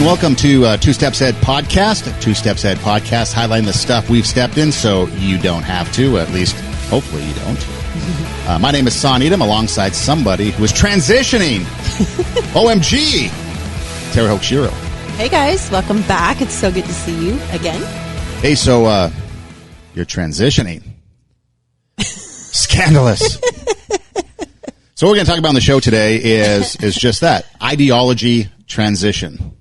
welcome to Two Steps Ahead Podcast. Two Steps Ahead Podcast, highlighting the stuff we've stepped in so you don't have to, at least hopefully you don't. My name is Son Edom, alongside somebody who is transitioning. OMG! Tara Hochshiro. Hey guys, welcome back. It's so good to see you again. Hey, so you're transitioning. Scandalous. So what we're going to talk about on the show today is just that, ideology transition.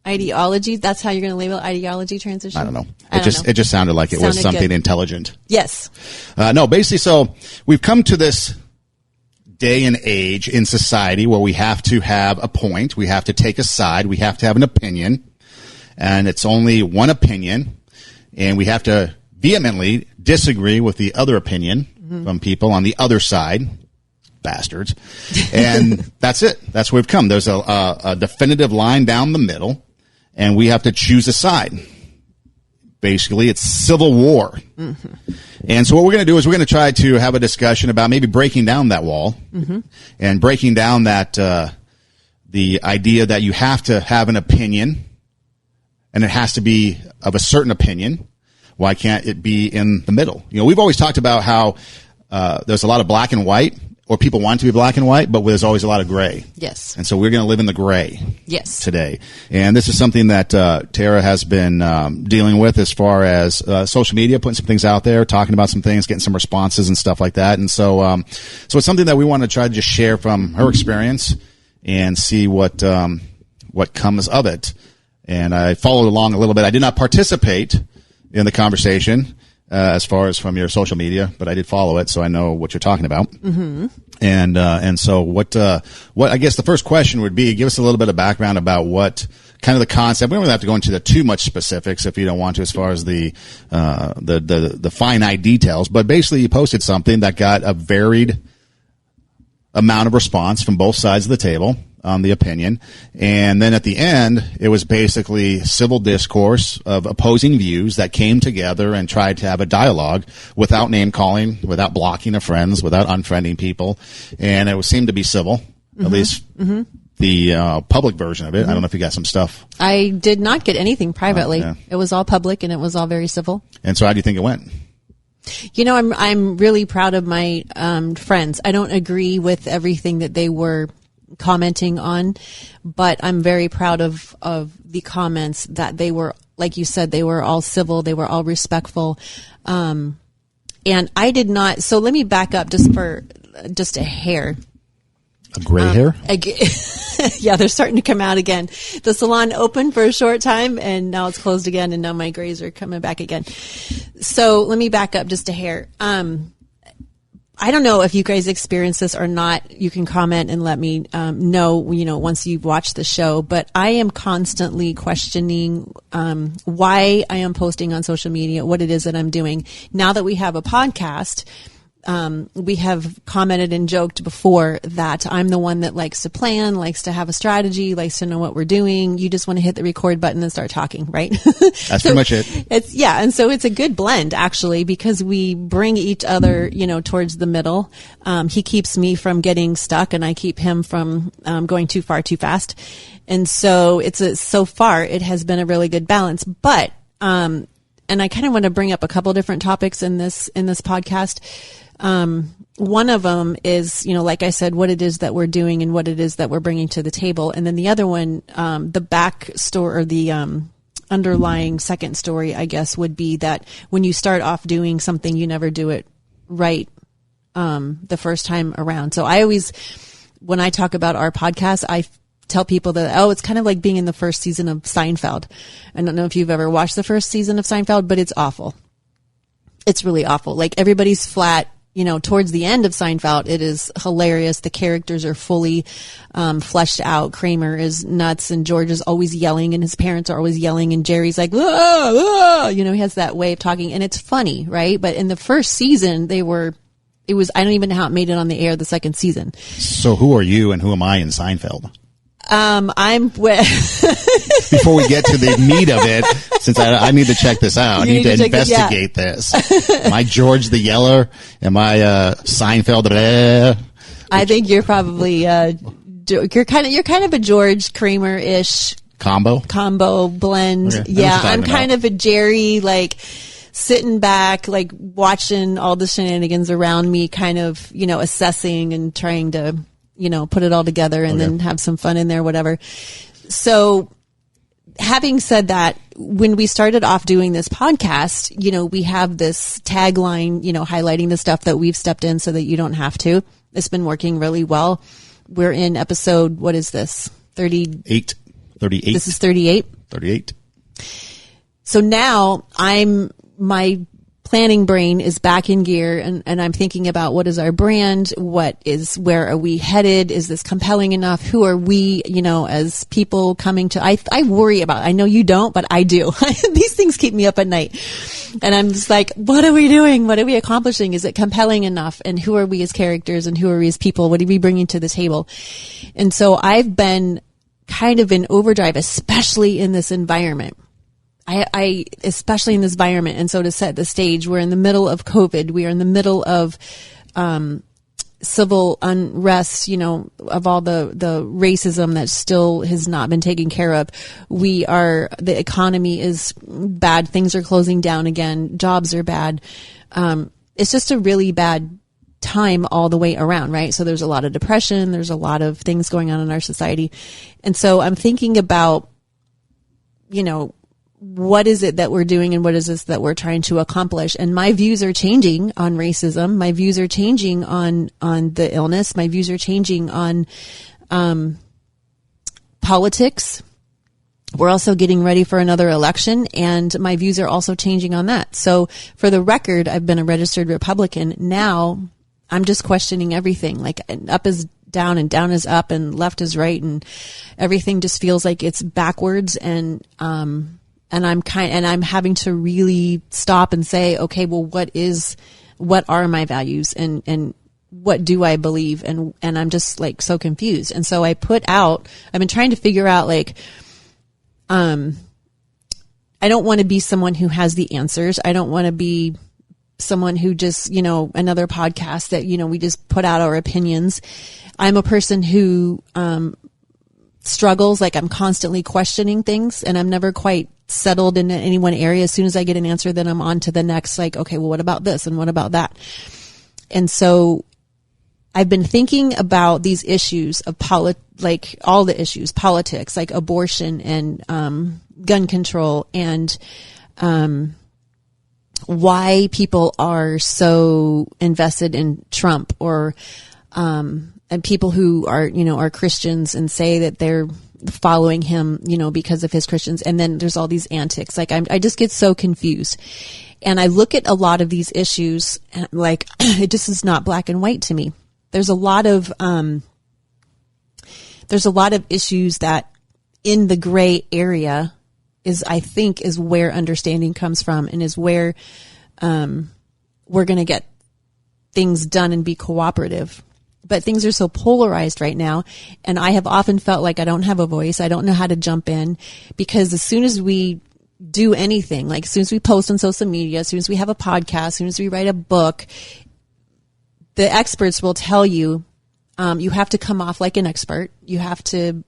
Ideology? That's how you're going to label ideology transition? I don't know. It just sounded like it was something good. Intelligent. Yes. No, basically, so we've come to this day and age in society where we have to have a point, we have to take a side, we have to have an opinion, and it's only one opinion, and we have to vehemently disagree with the other opinion from people on the other side. Bastards. And that's it. That's where we've come. There's a definitive line down the middle, and we have to choose a side. Basically, it's civil war. Mm-hmm. And so what we're going to do is we're going to try to have a discussion about maybe breaking down that wall and breaking down that the idea that you have to have an opinion, and it has to be of a certain opinion. Why can't it be in the middle? You know, we've always talked about how there's a lot of black and white, or people want to be black and white, but there's always a lot of gray. Yes. And so we're going to live in the gray. Yes. Today. And this is something that Tara has been dealing with as far as social media, putting some things out there, talking about some things, getting some responses and stuff like that. And so it's something that we want to try to just share from her experience and see what comes of it. And I followed along a little bit. I did not participate in the conversation as far as from your social media, but I did follow it, so I know what you're talking about. Mm-hmm. And so what I guess the first question would be, give us a little bit of background about what kind of the concept. We don't really have to go into the too much specifics if you don't want to, as far as the finite details. But basically, you posted something that got a varied amount of response from both sides of the table on the opinion. And then at the end, it was basically civil discourse of opposing views that came together and tried to have a dialogue without name calling, without blocking of friends, without unfriending people. And it seemed to be civil, at least the public version of it. I don't know if you got some stuff. I did not get anything privately. Yeah. It was all public, and it was all very civil. And so how do you think it went? You know, I'm really proud of my friends. I don't agree with everything that they were commenting on, but I'm very proud of the comments that they were, like you said, they were all civil, they were all respectful. And I did not, so let me back up just a hair. A gray hair? Yeah, they're starting to come out again. The salon opened for a short time, and now it's closed again, and now my grays are coming back again. So let me back up just a hair. I don't know if you guys experience this or not. You can comment and let me know, once you've watched the show. But I am constantly questioning why I am posting on social media, what it is that I'm doing. Now that we have a podcast, we have commented and joked before that I'm the one that likes to plan, likes to have a strategy, likes to know what we're doing. You just want to hit the record button and start talking, right? That's pretty much it. And so it's a good blend, actually, because we bring each other, towards the middle. He keeps me from getting stuck, and I keep him from going too far too fast. And so so far it has been a really good balance. But and I kind of want to bring up a couple different topics in this podcast. One of them is, like I said, what it is that we're doing and what it is that we're bringing to the table. And then the other one, the back story, or the underlying second story, I guess, would be that when you start off doing something, you never do it right the first time around. So I always, when I talk about our podcast, I tell people that, it's kind of like being in the first season of Seinfeld. I don't know if you've ever watched the first season of Seinfeld, but it's awful. It's really awful. Like, everybody's flat. Towards the end of Seinfeld, it is hilarious. The characters are fully fleshed out. Kramer is nuts, and George is always yelling, and his parents are always yelling, and Jerry's like, ah, ah, he has that way of talking, and it's funny, right? But in the first season, I don't even know how it made it on the air the second season. So who are you and who am I in Seinfeld? I'm before we get to the meat of it, since I need to check this out. I need to investigate this. Am I George the Yeller? Am I Seinfeld? I think you're probably you're kind of a George Kramer-ish combo blend. Okay. Yeah, I'm kind of a Jerry, like sitting back, like watching all the shenanigans around me, kind of, assessing and trying to, put it all together and then have some fun in there, whatever. So having said that, when we started off doing this podcast, we have this tagline, highlighting the stuff that we've stepped in so that you don't have to. It's been working really well. We're in episode, what is this? 38. This is 38. 38. So now my planning brain is back in gear, and I'm thinking about what is our brand? Where are we headed? Is this compelling enough? Who are we, as people coming to, I worry about, I know you don't, but I do. These things keep me up at night. And I'm just like, what are we doing? What are we accomplishing? Is it compelling enough? And who are we as characters, and who are we as people? What are we bringing to the table? And so I've been kind of in overdrive, especially in this environment. Especially in this environment. And so to set the stage, we're in the middle of COVID. We are in the middle of, civil unrest, of all the racism that still has not been taken care of. The economy is bad. Things are closing down again. Jobs are bad. It's just a really bad time all the way around, right? So there's a lot of depression. There's a lot of things going on in our society. And so I'm thinking about, what is it that we're doing, and what is this that we're trying to accomplish? And my views are changing on racism. My views are changing on the illness. My views are changing on politics. We're also getting ready for another election, and my views are also changing on that. So for the record, I've been a registered Republican. Now I'm just questioning everything. Like, up is down and down is up and left is right, and everything just feels like it's backwards. And I'm having to really stop and say, okay, well, what are my values, and what do I believe? And I'm just like so confused. And so I've been trying to figure out, like, I don't want to be someone who has the answers. I don't want to be someone who just, another podcast that, we just put out our opinions. I'm a person who, struggles. Like, I'm constantly questioning things, and I'm never quite settled in any one area. As soon as I get an answer, then I'm on to the next, like, okay, well, what about this? And what about that? And so I've been thinking about these issues of like all the issues, politics, like abortion and, gun control, and, why people are so invested in Trump, or, and people who are Christians and say that they're following him, because of his Christians. And then there's all these antics. Like, I just get so confused. And I look at a lot of these issues, and like, it just is not black and white to me. There's a lot of issues that in the gray area I think is where understanding comes from, and is where, we're going to get things done and be cooperative. But things are so polarized right now. And I have often felt like I don't have a voice. I don't know how to jump in, because as soon as we do anything, like as soon as we post on social media, as soon as we have a podcast, as soon as we write a book, the experts will tell you, you have to come off like an expert. You have to,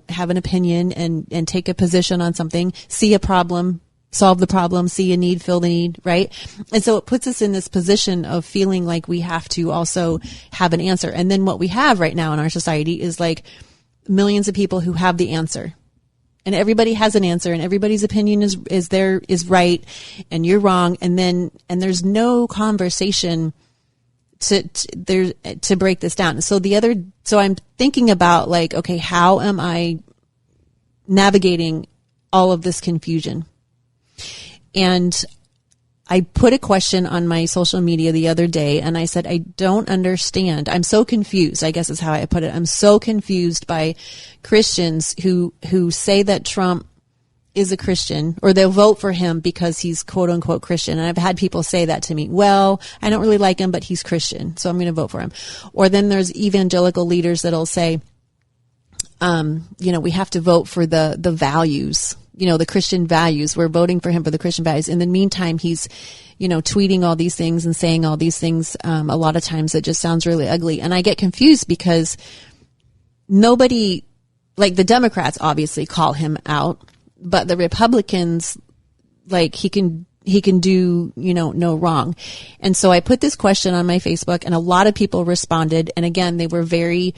have an opinion and take a position on something, see a problem, solve the problem, see a need, fill the need, right? And so it puts us in this position of feeling like we have to also have an answer. And then what we have right now in our society is like millions of people who have the answer. And everybody has an answer, and everybody's opinion is right, and you're wrong. And there's no conversation to break this down. So I'm thinking about, like, okay, how am I navigating all of this confusion? And I put a question on my social media the other day, and I said, I don't understand. I'm so confused, I guess is how I put it. I'm so confused by Christians who say that Trump is a Christian, or they'll vote for him because he's quote unquote Christian. And I've had people say that to me. Well, I don't really like him, but he's Christian, so I'm going to vote for him. Or then there's evangelical leaders that'll say, we have to vote for the values, the Christian values. We're voting for him for the Christian values. In the meantime, he's, tweeting all these things and saying all these things. A lot of times it just sounds really ugly. And I get confused because nobody, like the Democrats obviously call him out, but the Republicans, like he can do, no wrong. And so I put this question on my Facebook and a lot of people responded. And again, they were very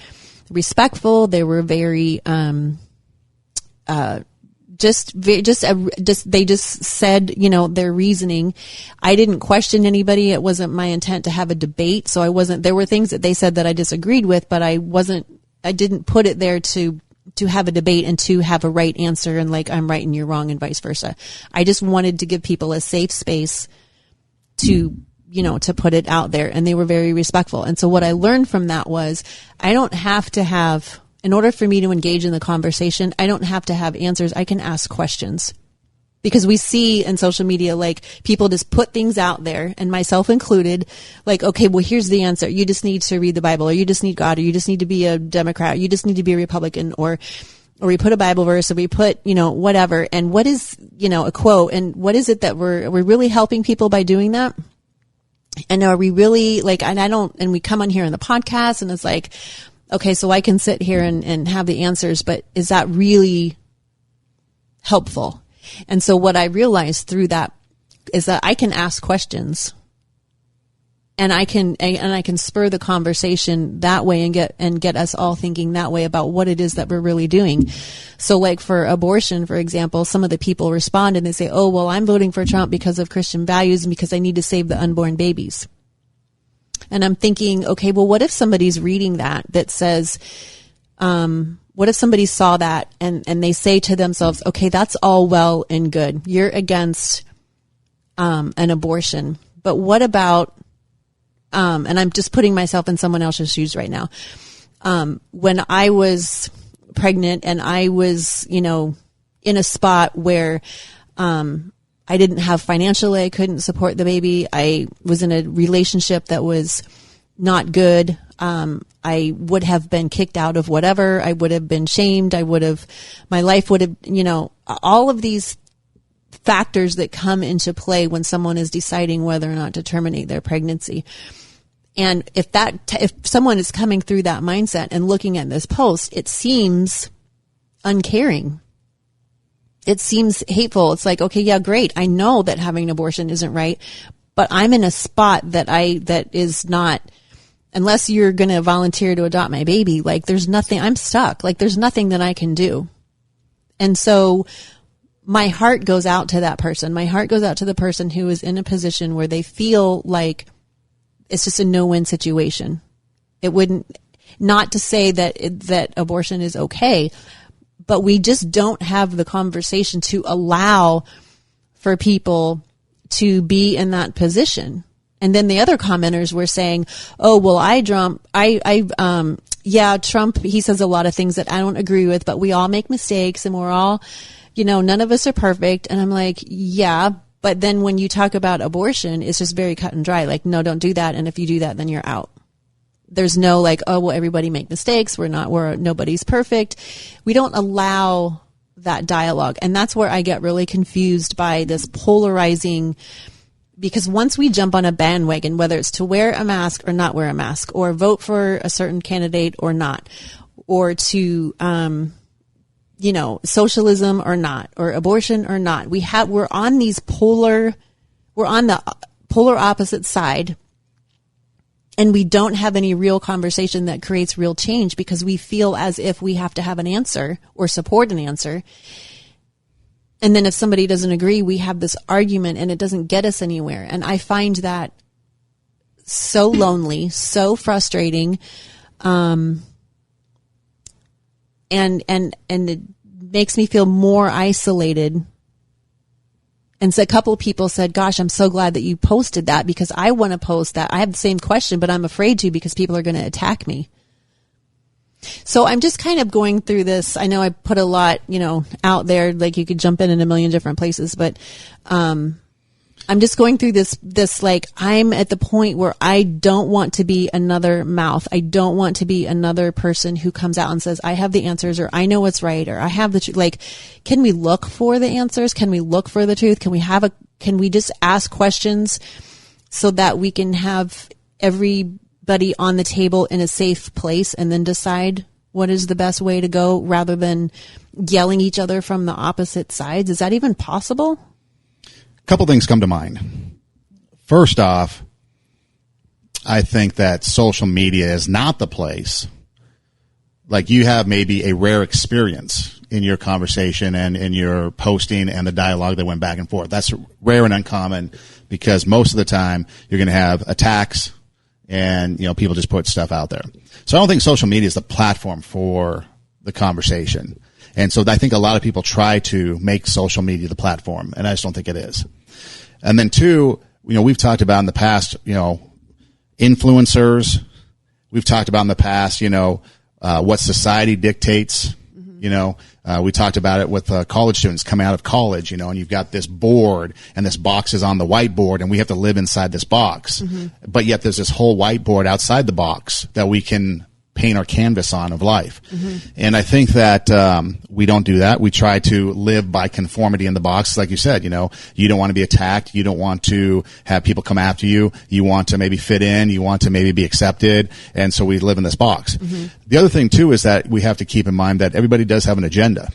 respectful. They were very, they just said, their reasoning. I didn't question anybody. It wasn't my intent to have a debate. So there were things that they said that I disagreed with, but I didn't put it there to have a debate and to have a right answer and like I'm right and you're wrong and vice versa. I just wanted to give people a safe space to put it out there, and they were very respectful. And so what I learned from that was I don't have to have, in order for me to engage in the conversation, I don't have to have answers. I can ask questions. Because we see in social media, like people just put things out there, and myself included, like, okay, well, here's the answer. You just need to read the Bible, or you just need God, or you just need to be a Democrat, or you just need to be a Republican, or we put a Bible verse, or we put, whatever. And what is, a quote, and what is it that we're really helping people by doing that? And are we really like, and we come on here in the podcast and it's like, okay, so I can sit here and have the answers, but is that really helpful? And so what I realized through that is that I can ask questions, and I can spur the conversation that way and get us all thinking that way about what it is that we're really doing. So like for abortion, for example, some of the people respond and they say, oh, well, I'm voting for Trump because of Christian values and because I need to save the unborn babies. And I'm thinking, okay, well, what if somebody's reading that says, what if somebody saw that and they say to themselves, okay, that's all well and good. You're against an abortion. But what about, and I'm just putting myself in someone else's shoes right now. When I was pregnant and I was, in a spot where I didn't have financially, I couldn't support the baby. I was in a relationship that was not good. I would have been kicked out of whatever. I would have been shamed. My life would have, all of these factors that come into play when someone is deciding whether or not to terminate their pregnancy. And if someone is coming through that mindset and looking at this post, it seems uncaring. It seems hateful. It's like, okay, yeah, great. I know that having an abortion isn't right, but I'm in a spot that is not, unless you're going to volunteer to adopt my baby, like there's nothing, I'm stuck. Like there's nothing that I can do. And so my heart goes out to that person. My heart goes out to the person who is in a position where they feel like it's just a no-win situation. It wouldn't, not to say that abortion is okay, but we just don't have the conversation to allow for people to be in that position. And then the other commenters were saying, oh, well, Trump, he says a lot of things that I don't agree with, but we all make mistakes and we're all, none of us are perfect. And I'm like, yeah, but then when you talk about abortion, it's just very cut and dry. Like, no, don't do that. And if you do that, then you're out. There's no like, oh, well, everybody make mistakes. Nobody's perfect. We don't allow that dialogue. And that's where I get really confused by this polarizing, because once we jump on a bandwagon, whether it's to wear a mask or not wear a mask, or vote for a certain candidate or not, or to, socialism or not, or abortion or not, we're on the polar opposite side. And we don't have any real conversation that creates real change because we feel as if we have to have an answer or support an answer. And then if somebody doesn't agree, we have this argument and it doesn't get us anywhere. And I find that so lonely, so frustrating. And it makes me feel more isolated. And so a couple of people said, gosh, I'm so glad that you posted that because I want to post that. I have the same question, but I'm afraid to because people are going to attack me. So I'm just kind of going through this. I know I put a lot, out there, like you could jump in a million different places, but, I'm just going through this, like I'm at the point where I don't want to be another mouth. I don't want to be another person who comes out and says, I have the answers, or I know what's right, or I have the truth. Like, can we look for the answers? Can we look for the truth? Can we just ask questions so that we can have everybody on the table in a safe place and then decide what is the best way to go rather than yelling each other from the opposite sides? Is that even possible? A couple things come to mind. First off, I think that social media is not the place. Like, you have maybe a rare experience in your conversation and in your posting and the dialogue that went back and forth. That's rare and uncommon, because most of the time you're going to have attacks and, people just put stuff out there. So I don't think social media is the platform for the conversation. And so I think a lot of people try to make social media the platform, and I just don't think it is. And then two, we've talked about in the past, influencers. We've talked about in the past, what society dictates. We talked about it with college students coming out of college, and you've got this board, and this box is on the whiteboard, and we have to live inside this box. But yet there's this whole whiteboard outside the box that we can paint our canvas on of life. And I think that we don't do that. We try to live by conformity in the box. Like you said, you don't want to be attacked. You don't want to have people come after you. You want to maybe fit in. You want to maybe be accepted. And so we live in this box. The other thing, too, is that we have to keep in mind that everybody does have an agenda.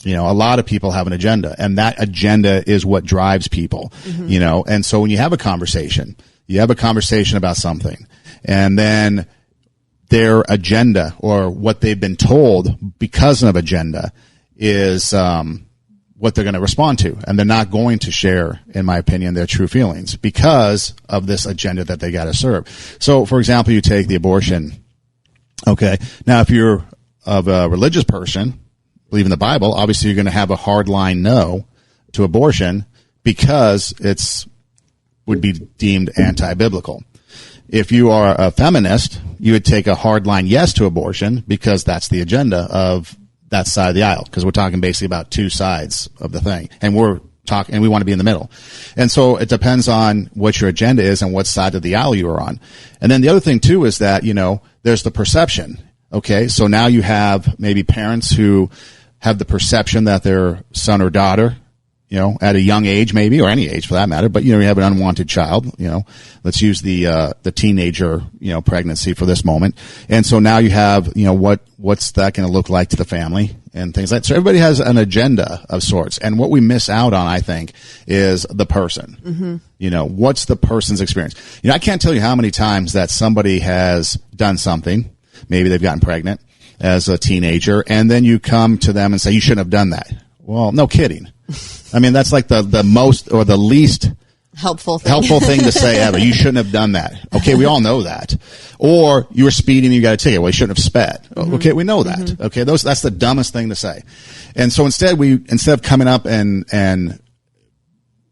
A lot of people have an agenda, and that agenda is what drives people, And so when you have a conversation about something, and then their agenda, or what they've been told because of agenda, is what they're going to respond to. And they're not going to share, in my opinion, their true feelings because of this agenda that they got to serve. So, for example, you take the abortion. Okay. Now, if you're of a religious person, believe in the Bible, obviously you're going to have a hard line no to abortion because would be deemed anti-biblical. If you are a feminist, you would take a hard line yes to abortion because that's the agenda of that side of the aisle, because we're talking basically about two sides of the thing, and we want to be in the middle. And so it depends on what your agenda is and what side of the aisle you are on. And then the other thing too is that, there's the perception. Okay. So now you have maybe parents who have the perception that their son or daughter, at a young age, maybe, or any age for that matter, but, you have an unwanted child, let's use the teenager, pregnancy for this moment. And so now you have, what's that going to look like to the family and things like that. So everybody has an agenda of sorts. And what we miss out on, I think, is the person. What's the person's experience? I can't tell you how many times that somebody has done something. Maybe they've gotten pregnant as a teenager, and then you come to them and say, you shouldn't have done that. Well, no kidding. I mean, that's like the most or the least helpful thing to say ever. You shouldn't have done that. Okay, we all know that. Or you were speeding, you got a ticket. Well, you shouldn't have sped. Okay, we know that. Okay, that's the dumbest thing to say. And so instead of coming up and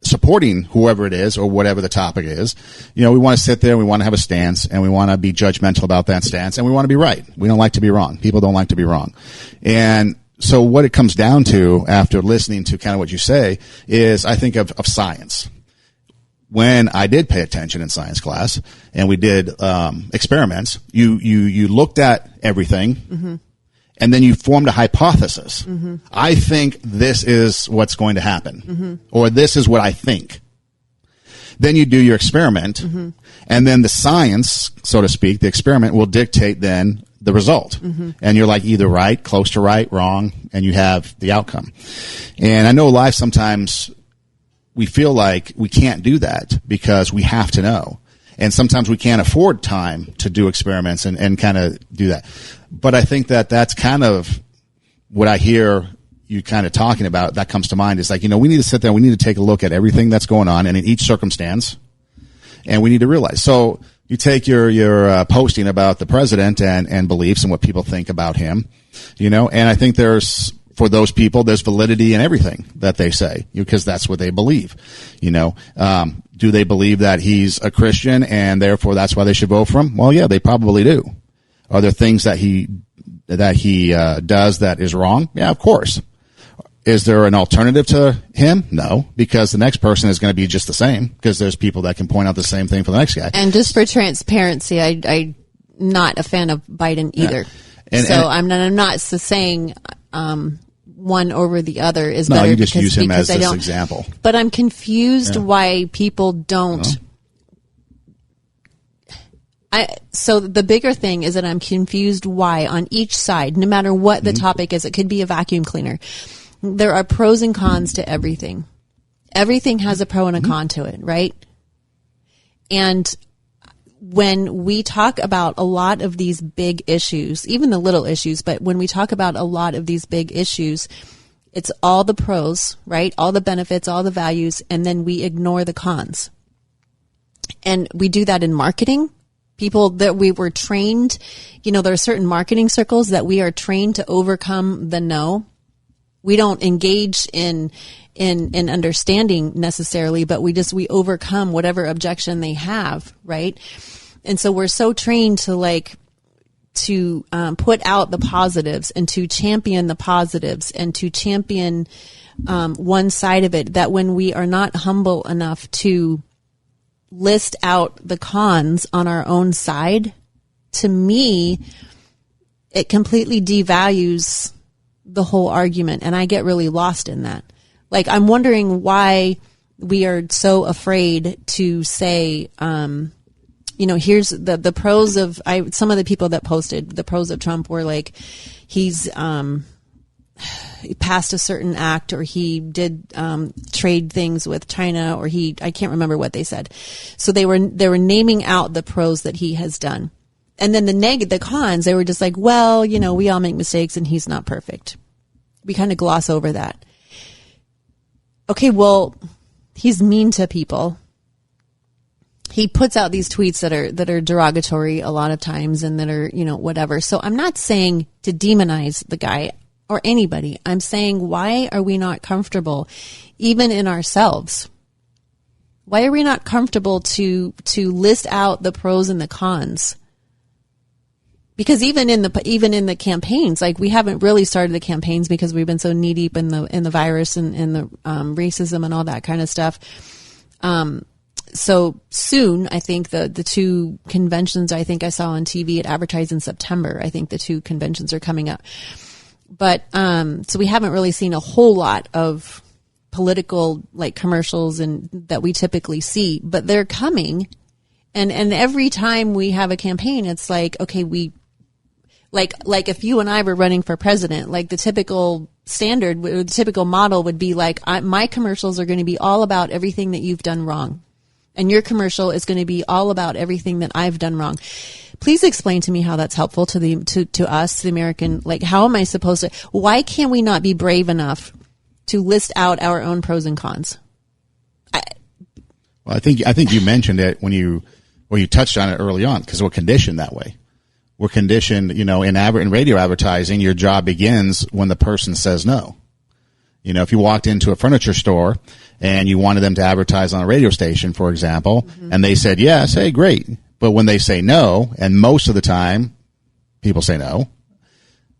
supporting whoever it is or whatever the topic is, we want to sit there, we want to have a stance, and we want to be judgmental about that stance, and we want to be right. We don't like to be wrong. People don't like to be wrong. And so what it comes down to, after listening to kind of what you say, is I think of science. When I did pay attention in science class and we did experiments, you looked at everything, and then you formed a hypothesis. I think this is what's going to happen, or this is what I think. Then you do your experiment, and then the science, so to speak, the experiment will dictate then the result. And you're like either right, close to right, wrong, and you have the outcome. And I know life sometimes we feel like we can't do that because we have to know. And sometimes we can't afford time to do experiments and kind of do that. But I think that that's kind of what I hear you kind of talking about. That comes to mind is like, we need to sit there, we need to take a look at everything that's going on and in each circumstance. And we need to realize. So you take your posting about the president and beliefs and what people think about him, and I think for those people, there's validity in everything that they say because that's what they believe, Do they believe that he's a Christian and therefore that's why they should vote for him? Well, yeah, they probably do. Are there things that he does that is wrong? Yeah, of course. Is there an alternative to him? No, because the next person is going to be just the same because there's people that can point out the same thing for the next guy. And just for transparency, I'm not a fan of Biden either. Yeah. I'm not saying one over the other is better. No, you just use him as this example. But I'm confused why people don't. So the bigger thing is that I'm confused why on each side, no matter what the topic is, it could be a vacuum cleaner. There are pros and cons to everything. Everything has a pro and a con to it, right? And when we talk about a lot of these big issues, even the little issues, but when we talk about a lot of these big issues, it's all the pros, right? All the benefits, all the values, and then we ignore the cons. And we do that in marketing. People that we were trained, there are certain marketing circles that we are trained to overcome the no. We don't engage in understanding necessarily, but we overcome whatever objection they have, right? And so we're so trained to put out the positives and to champion the positives and to champion one side of it, that when we are not humble enough to list out the cons on our own side, to me, it completely devalues the whole argument. And I get really lost in that. I'm wondering why we are so afraid to say, here's the pros of, some of the people that posted the pros of Trump were he's, he passed a certain act, or he did trade things with China, or I can't remember what they said. So they were naming out the pros that he has done. And then the cons, they were just we all make mistakes and he's not perfect. We kind of gloss over that. Okay, well, he's mean to people. He puts out these tweets that are derogatory a lot of times and that are, whatever. So I'm not saying to demonize the guy or anybody. I'm saying, why are we not comfortable, even in ourselves? Why are we not comfortable to list out the pros and the cons? Because even in the campaigns, we haven't really started the campaigns because we've been so knee deep in the virus and the racism and all that kind of stuff. So soon, I think the two conventions I think I saw on TV, it advertised in September. I think the two conventions are coming up. But, so we haven't really seen a whole lot of political commercials and that we typically see, but they're coming. And every time we have a campaign, it's okay, if you and I were running for president, the typical standard or the typical model would be my commercials are going to be all about everything that you've done wrong. And your commercial is going to be all about everything that I've done wrong. Please explain to me how that's helpful to us, the American. How am I supposed to? Why can't we not be brave enough to list out our own pros and cons? Well, I think you mentioned it when you touched on it early on, because we're conditioned that way. We're conditioned, in radio advertising, your job begins when the person says no. If you walked into a furniture store and you wanted them to advertise on a radio station, for example, and they said yes, hey, great. But when they say no, and most of the time people say no,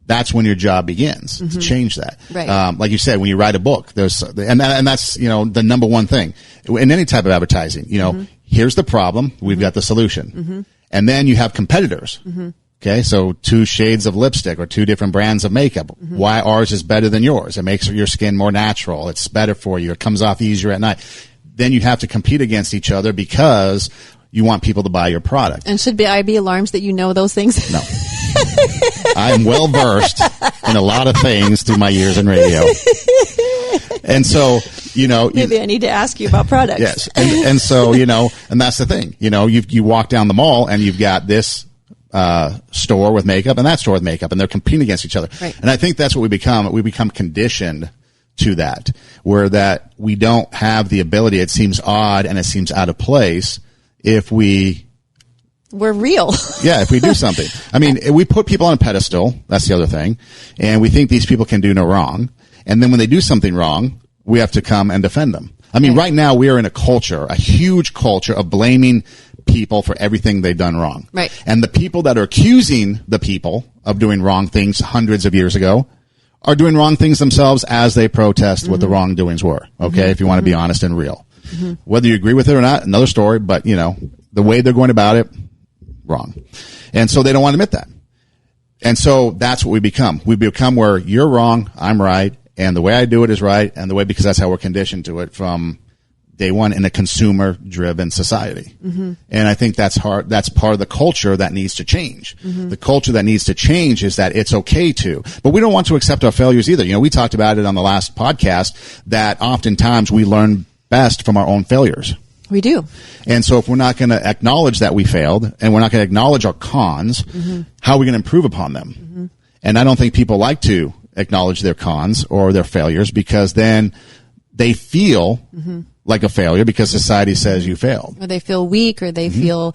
that's when your job begins to change that. Right. Like you said, when you write a book, and that's, the number one thing in any type of advertising, here's the problem. We've got the solution. And then you have competitors. Okay. So 2 shades of lipstick or 2 different brands of makeup. Why ours is better than yours. It makes your skin more natural. It's better for you. It comes off easier at night. Then you have to compete against each other because you want people to buy your product. And I be alarmed that you know those things? No. I am well versed in a lot of things through my years in radio. And so, maybe I need to ask you about products. Yes. And so, and that's the thing, you walk down the mall and you've got this store with makeup and that store with makeup, and they're competing against each other. Right. And I think that's what we become. We become conditioned to that, where that we don't have the ability. It seems odd and it seems out of place if we're real. Yeah, if we do something. I mean, we put people on a pedestal. That's the other thing. And we think these people can do no wrong. And then when they do something wrong, we have to come and defend them. I mean, right now we are in a huge culture of blaming people for everything they've done wrong. Right. And the people that are accusing the people of doing wrong things hundreds of years ago are doing wrong things themselves as they protest what the wrongdoings were. Okay. If you want to be honest and real, whether you agree with it or not, another story, but the way they're going about it, wrong. And so they don't want to admit that. And so that's what we become. We become where you're wrong, I'm right, and the way I do it is right, and because that's how we're conditioned to it from day one in a consumer driven society. And I think that's hard. That's part of the culture that needs to change. The culture that needs to change is that it's okay to, but we don't want to accept our failures either. We talked about it on the last podcast that oftentimes we learn best from our own failures. We do. And so if we're not going to acknowledge that we failed and we're not going to acknowledge our cons, how are we going to improve upon them? And I don't think people like to acknowledge their cons or their failures because then they feel like a failure because society says you failed. Or they feel weak, or they feel,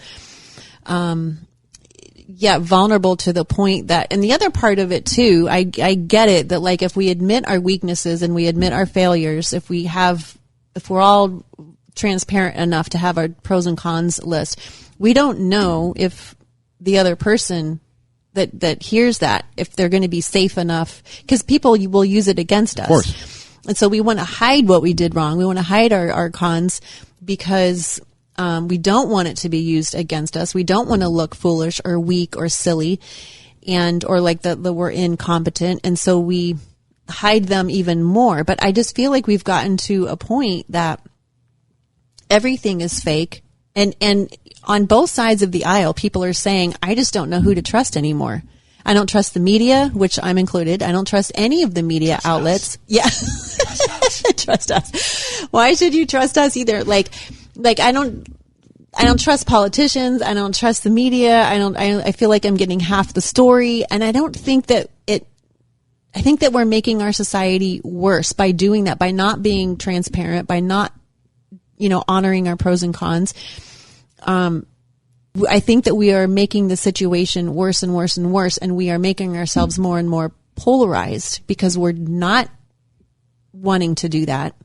vulnerable to the point that, and the other part of it too, I get it that like if we admit our weaknesses and we admit our failures, if we're all transparent enough to have our pros and cons list, we don't know if the other person that hears that, if they're going to be safe enough, because people will use it against us. Of course. And so we want to hide what we did wrong. We want to hide our cons because we don't want it to be used against us. We don't want to look foolish or weak or silly or like that we're incompetent. And so we hide them even more. But I just feel like we've gotten to a point that everything is fake. And on both sides of the aisle, people are saying, I just don't know who to trust anymore. I don't trust the media, which I'm included. I don't trust any of the media outlets. Yeah. Trust us. Why should you trust us either? Like I don't trust politicians. I don't trust the media. I feel like I'm getting half the story. And I don't think I think that we're making our society worse by doing that, by not being transparent, by not, honoring our pros and cons. I think that we are making the situation worse and worse and worse, and we are making ourselves more and more polarized because we're not wanting to do that.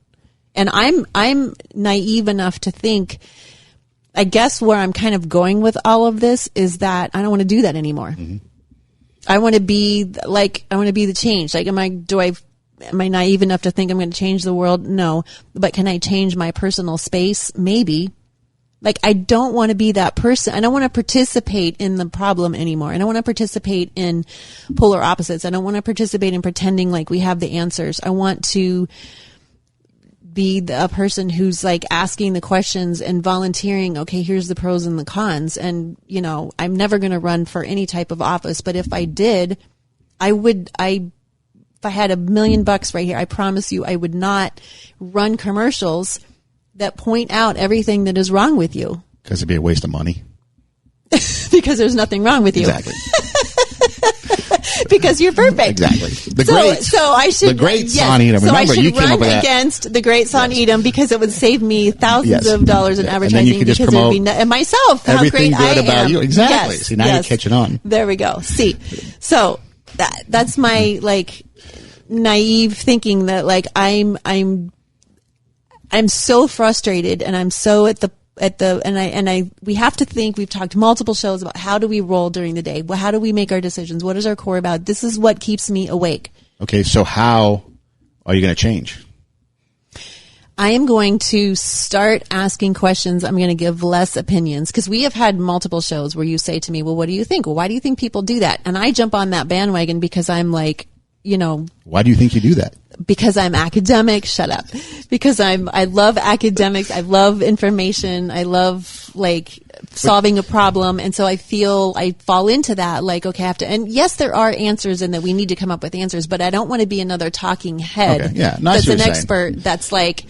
And I'm naive enough to think, I guess where I'm kind of going with all of this is that I don't want to do that anymore. I want to be the change. Like, am I naive enough to think I'm going to change the world? No. But can I change my personal space? Maybe. Like, I don't want to be that person. I don't want to participate in the problem anymore. I don't want to participate in polar opposites. I don't want to participate in pretending like we have the answers. I want to be a person who's like asking the questions and volunteering. Okay, here's the pros and the cons. And, I'm never going to run for any type of office. But if I did, if I had $1 million right here, I promise you I would not run commercials that point out everything that is wrong with you. Because it'd be a waste of money. Because there's nothing wrong with you. Exactly. Because you're perfect. Exactly. The great Son Edom. So Remember, you came up with that. Against the great Son Edom because it would save me thousands of dollars in advertising. And then you could just promote and myself, how everything great good I about am. you. Exactly. Yes, See, now you're catching on. There we go. See, so that's my naive thinking that I'm so frustrated and I'm so we have to think. We've talked multiple shows about how do we roll during the day? Well, how do we make our decisions? What is our core about? This is what keeps me awake. Okay, so how are you going to change? I am going to start asking questions. I'm going to give less opinions because we have had multiple shows where you say to me, well, what do you think? Well, why do you think people do that? And I jump on that bandwagon because I'm like, why do you think you do that? Because I'm academic. Shut up. Because I love academics. I love information. I love solving a problem. And so I fall into that. Like, okay, I have to, and yes, there are answers and that we need to come up with answers, but I don't want to be another talking head. Okay, yeah, that's an expert. That's like,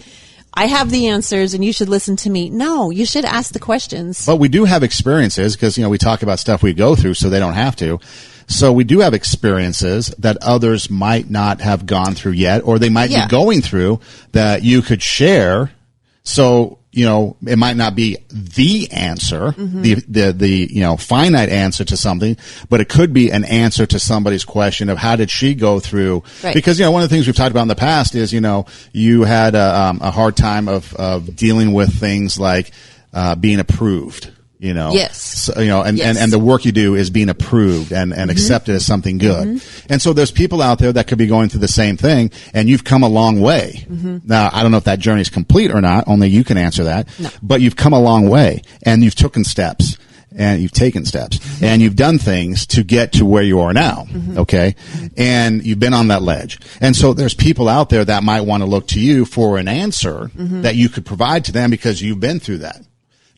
I have the answers and you should listen to me. No, you should ask the questions. But we do have experiences because, we talk about stuff we go through so they don't have to. So we do have experiences that others might not have gone through yet, or they might be going through that you could share. So, it might not be the answer, the finite answer to something, but it could be an answer to somebody's question of how did she go through? Right. Because, one of the things we've talked about in the past is, you had a hard time of dealing with things like, being approved. Yes. So, and the work you do is being approved and accepted as something good. And so there's people out there that could be going through the same thing, and you've come a long way. Now, I don't know if that journey is complete or not. Only you can answer that. No. But you've come a long way, and you've taken steps. and you've taken steps and you've done things to get to where you are now. Okay. And you've been on that ledge. And so there's people out there that might want to look to you for an answer that you could provide to them because you've been through that.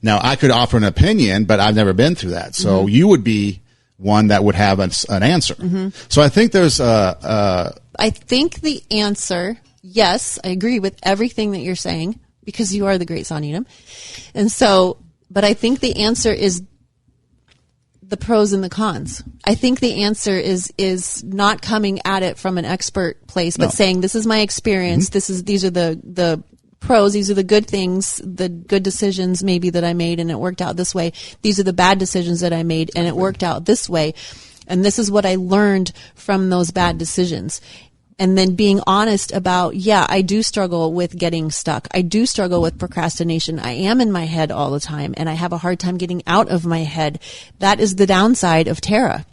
Now I could offer an opinion, but I've never been through that. So you would be one that would have an answer. So I think there's I think the answer, yes, I agree with everything that you're saying because you are the great Son Edom. And so, but I think the answer is the pros and the cons. I think the answer is not coming at it from an expert place, but saying, this is my experience. These are the pros. These are the good things, the good decisions maybe that I made and it worked out this way. These are the bad decisions that I made and it worked out this way. And this is what I learned from those bad decisions. And then being honest about, I do struggle with getting stuck. I do struggle with procrastination. I am in my head all the time and I have a hard time getting out of my head. That is the downside of Tara.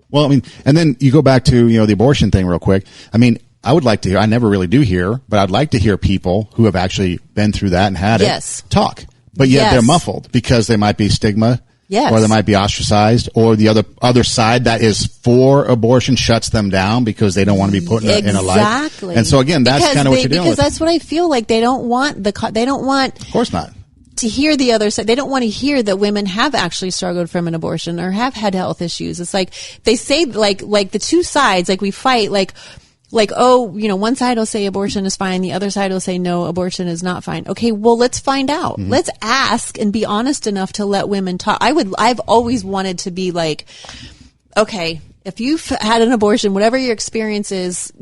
Well, I mean, and then you go back to, the abortion thing real quick. I mean, I would like to hear, I never really do hear, but I'd like to hear people who have actually been through that and had it talk. But yet they're muffled because there might be stigma. Yes. Or they might be ostracized, or the other side that is for abortion shuts them down because they don't want to be put in a light. Exactly. And so again, that's kind of what you're dealing with. Because that's what I feel like. They don't want Of course not. To hear the other side. They don't want to hear that women have actually struggled from an abortion or have had health issues. It's like they say, like the two sides, like we fight, like, one side will say abortion is fine. The other side will say, no, abortion is not fine. Okay. Well, let's find out. Let's ask and be honest enough to let women talk. I've always wanted to be like, okay, if you've had an abortion, whatever your experience is,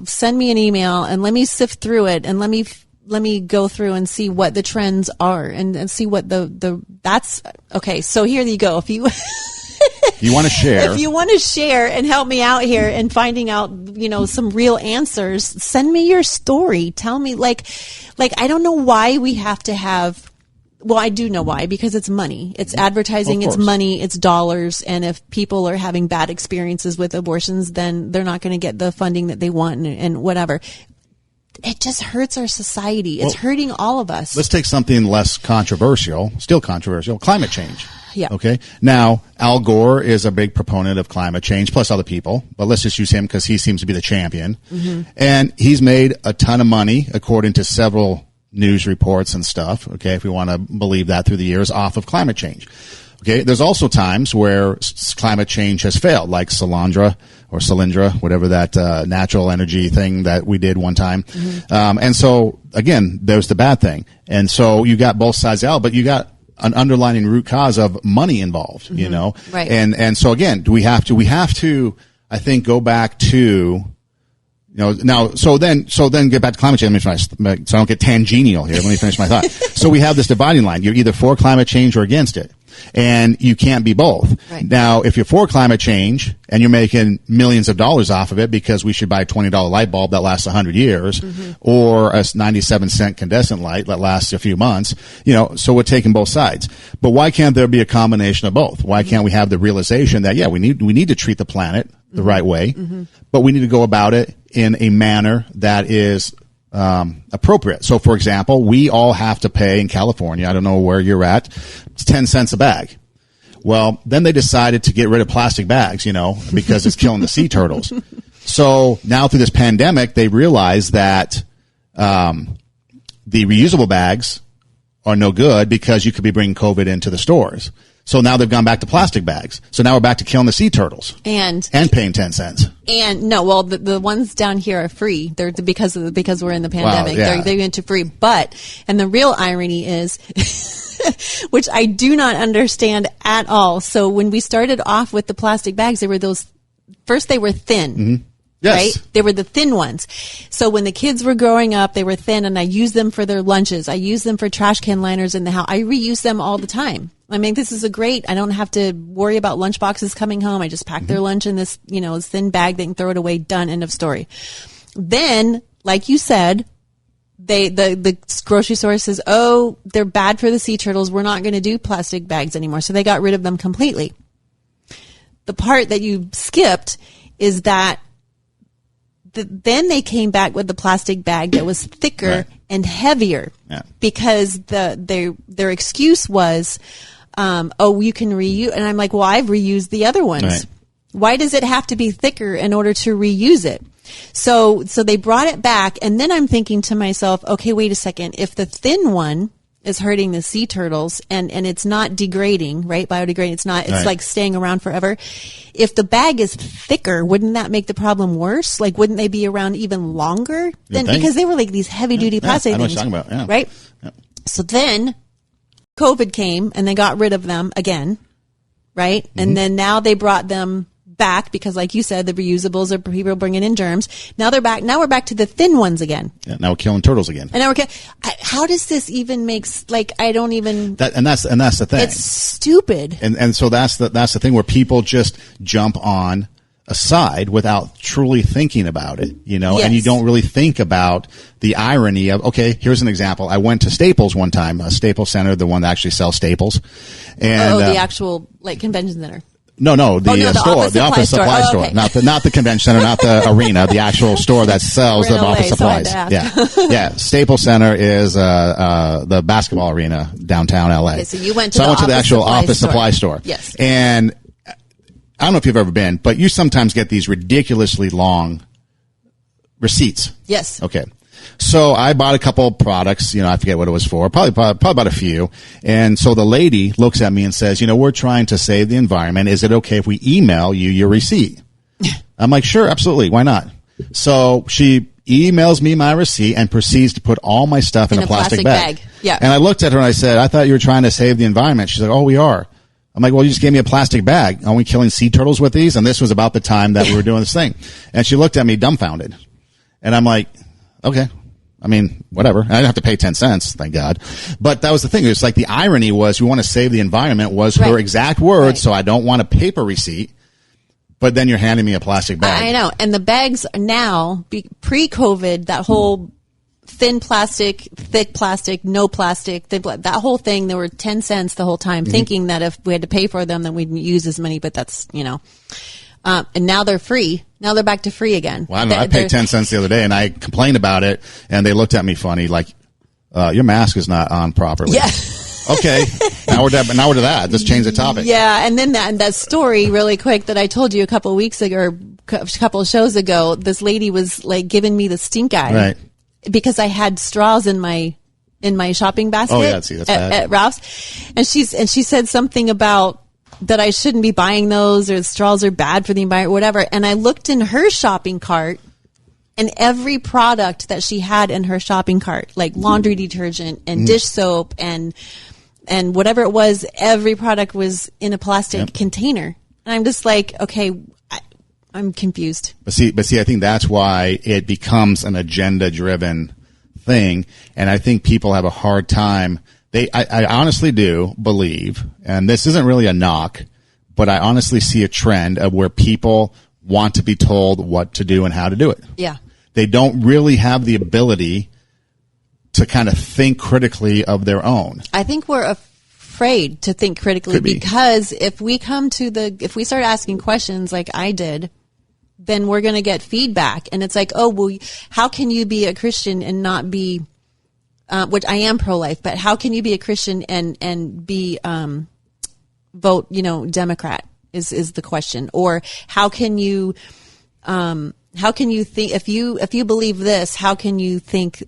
send me an email and let me sift through it and let me go through and see what the trends are and see what that's okay. So here you go. If you want to share. If you want to share and help me out here and finding out, some real answers, send me your story. Tell me, like, I don't know why we have to have, well, I do know why, because it's money. It's advertising, it's money, it's dollars. And if people are having bad experiences with abortions, then they're not going to get the funding that they want and whatever. It just hurts our society. It's hurting all of us. Let's take something less controversial, still controversial, climate change. Yeah. Okay. Now, Al Gore is a big proponent of climate change, plus other people, but let's just use him because he seems to be the champion. And he's made a ton of money, according to several news reports and stuff. Okay. If we want to believe that through the years, off of climate change. Okay. There's also times where climate change has failed, like Solyndra, whatever that natural energy thing that we did one time. And so, again, there's the bad thing. And so you got both sides out, but you got an underlying root cause of money involved, Right. And so again, we have to, I think, go back to, now, so then get back to climate change. So I don't get tangential here. Let me finish my thought. So we have this dividing line. You're either for climate change or against it. And you can't be both. Right. Now, if you're for climate change and you're making millions of dollars off of it because we should buy a $20 light bulb that lasts 100 years or a 97-cent incandescent light that lasts a few months, so we're taking both sides. But why can't there be a combination of both? Why can't we have the realization that, we need to treat the planet the right way, but we need to go about it in a manner that is appropriate. So, for example, we all have to pay in California, I don't know where you're at, it's 10 cents a bag. Well, then they decided to get rid of plastic bags, because it's killing the sea turtles. So now through this pandemic, they realized that the reusable bags are no good because you could be bringing COVID into the stores. So now they've gone back to plastic bags. So now we're back to killing the sea turtles and paying 10 cents. And no, well, the ones down here are free. They're because we're in the pandemic. Wow, yeah. They went to free. And the real irony is, which I do not understand at all. So when we started off with the plastic bags, they were thin. Yes. Right? They were the thin ones. So when the kids were growing up, they were thin and I used them for their lunches. I used them for trash can liners in the house. I reuse them all the time. I mean, this is I don't have to worry about lunch boxes coming home. I just pack their lunch in this, this thin bag. They can throw it away. Done. End of story. Then, like you said, the grocery store says, oh, they're bad for the sea turtles. We're not going to do plastic bags anymore. So they got rid of them completely. The part that you skipped is that then they came back with the plastic bag that was thicker and heavier because their excuse was, you can reuse. And I'm like, well, I've reused the other ones. Right. Why does it have to be thicker in order to reuse it? So they brought it back, and then I'm thinking to myself, okay, wait a second. If the thin one is hurting the sea turtles and it's not degrading, right? Biodegrading. It's Right. like staying around forever. If the bag is thicker, wouldn't that make the problem worse? Like, wouldn't they be around even longer? Then, think. because they were like these heavy duty plastic I know what things. you're talking about. Yeah. Right? Yeah. So then COVID came and they got rid of them again. Right? Mm-hmm. And then now they brought them back because, like you said, the reusables are people bringing in germs. Now they're back. Now we're back to the thin ones again. Yeah, now we're killing turtles again. And now how does this even make, like, I don't even, That's the thing. it's stupid. And so that's the thing where people just jump on a side without truly thinking about it, Yes. and you don't really think about the irony of, okay, here's an example. I went to Staples one time, a Staples Center, the one that actually sells staples. And, the actual, like, convention center. No, the store, the the office supply store, okay. not the convention center, not the arena, the actual store that sells We're the in LA, office so I had supplies. to ask. Yeah. Staples Center is the basketball arena downtown LA. Okay, so you went to I the went to the office actual supply office store. supply store. Yes. And I don't know if you've ever been, but you sometimes get these ridiculously long receipts. Yes. Okay. So I bought a couple of products, I forget what it was for, probably about a few. And so the lady looks at me and says, we're trying to save the environment. Is it okay if we email you your receipt? I'm like, sure, absolutely. Why not? So she emails me my receipt and proceeds to put all my stuff in a plastic bag. Yeah. And I looked at her and I said, I thought you were trying to save the environment. She's like, oh, we are. I'm like, well, you just gave me a plastic bag. Aren't we killing sea turtles with these? And this was about the time that we were doing this thing. And she looked at me dumbfounded. And I'm like, okay. I mean, whatever. I didn't have to pay 10 cents, thank God. But that was the thing. It's like the irony was we want to save the environment was her Right. exact words. Right. So I don't want a paper receipt, but then you're handing me a plastic bag. I know. And the bags are now, pre-COVID, that whole thin plastic, thick plastic, no plastic, that whole thing, there were 10 cents the whole time, thinking that if we had to pay for them, then we'd use as many, but that's, and now they're free. Now they're back to free again. Well, I don't know. I paid 10 cents the other day and I complained about it and they looked at me funny, like, your mask is not on properly. Yeah. Okay. Now we're to that. Just change the topic. Yeah. And then that story really quick that I told you a couple of weeks ago, or a couple of shows ago, this lady was like giving me the stink eye. Right. Because I had straws in my shopping basket. Oh, yeah. See, that's bad. At Ralph's. And she said something about that I shouldn't be buying those, or straws are bad for the environment, whatever. And I looked in her shopping cart, and every product that she had in her shopping cart, like laundry detergent and dish soap and whatever it was, every product was in a plastic container. And I'm just like, okay, I'm confused. But see, I think that's why it becomes an agenda-driven thing, and I think people have a hard time. I honestly do believe, and this isn't really a knock, but I honestly see a trend of where people want to be told what to do and how to do it. Yeah. They don't really have the ability to kind of think critically of their own. I think we're afraid to think critically Could be. because if we start asking questions like I did, then we're going to get feedback. And it's like, oh, well, how can you be a Christian and not be, which I am pro-life, but how can you be a Christian and be, vote, Democrat is the question. Or how can you think, if you believe this, how can you think,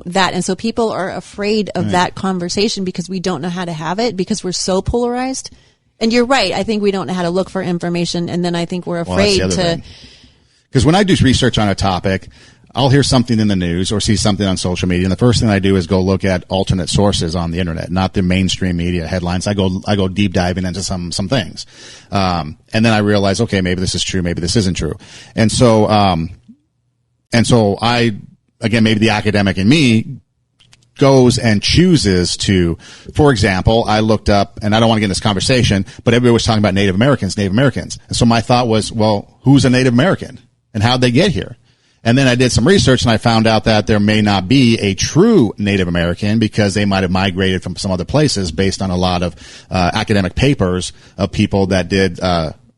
that? And so people are afraid of that conversation because we don't know how to have it, because we're so polarized. And you're right. I think we don't know how to look for information. And then I think we're afraid Because when I do research on a topic, I'll hear something in the news or see something on social media, and the first thing I do is go look at alternate sources on the internet, not the mainstream media headlines. I go deep diving into some things. And then I realize, okay, maybe this is true, maybe this isn't true. And so I, again, maybe the academic in me goes and chooses to, for example, I looked up, and I don't want to get in this conversation, but everybody was talking about Native Americans. And so my thought was, well, who's a Native American and how'd they get here? And then I did some research and I found out that there may not be a true Native American because they might have migrated from some other places based on a lot of academic papers of people that did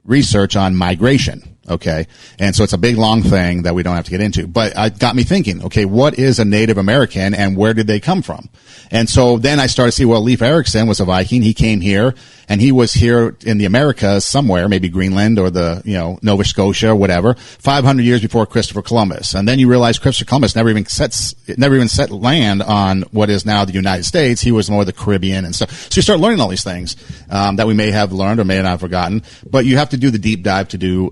research on migration. Okay. And so it's a big, long thing that we don't have to get into. But it got me thinking, okay, what is a Native American and where did they come from? And so then I started to see, well, Leif Erikson was a Viking. He came here and he was here in the Americas somewhere, maybe Greenland or the, Nova Scotia or whatever, 500 years before Christopher Columbus. And then you realize Christopher Columbus never even set land on what is now the United States. He was more the Caribbean and stuff. So you start learning all these things, that we may have learned or may not have forgotten, but you have to do the deep dive to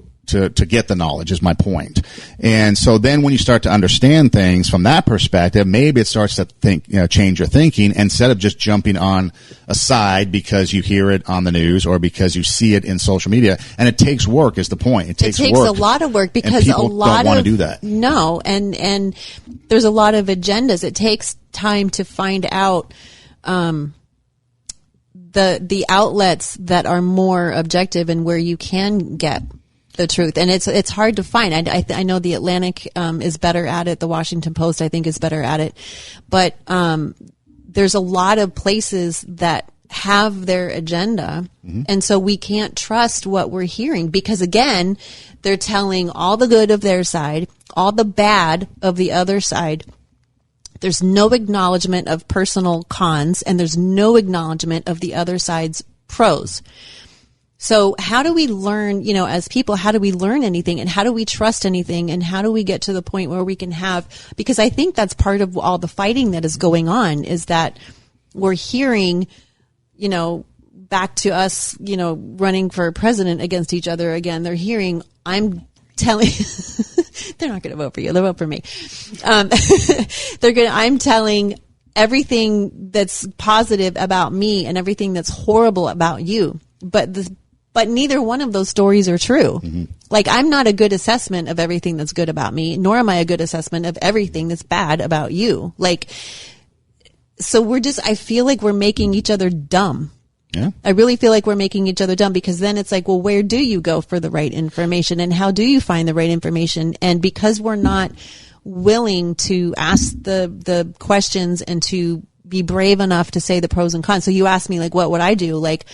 get the knowledge is my point. And so then when you start to understand things from that perspective, maybe it starts to change your thinking instead of just jumping on a side because you hear it on the news or because you see it in social media. And it takes work is the point. It takes work. A lot of work because a lot don't want to do that. No. And there's a lot of agendas. It takes time to find out, the outlets that are more objective and where you can get the truth. And it's hard to find. I know the Atlantic is better at it. The Washington Post, I think, is better at it. But there's a lot of places that have their agenda. Mm-hmm. And so we can't trust what we're hearing because, again, they're telling all the good of their side, all the bad of the other side. There's no acknowledgement of personal cons, and there's no acknowledgement of the other side's pros. So how do we learn, as people, how do we learn anything and how do we trust anything and how do we get to the point where we can have, because I think that's part of all the fighting that is going on is that we're hearing, back to us, running for president against each other again. They're hearing, I'm telling, they're not going to vote for you. They'll vote for me. I'm telling everything that's positive about me and everything that's horrible about you. But neither one of those stories are true. Mm-hmm. Like, I'm not a good assessment of everything that's good about me, nor am I a good assessment of everything that's bad about you. Like, so I feel like we're making each other dumb. Yeah. I really feel like we're making each other dumb because then it's like, well, where do you go for the right information and how do you find the right information? And because we're not willing to ask the questions and to be brave enough to say the pros and cons. So you asked me, like, what would I do? Like,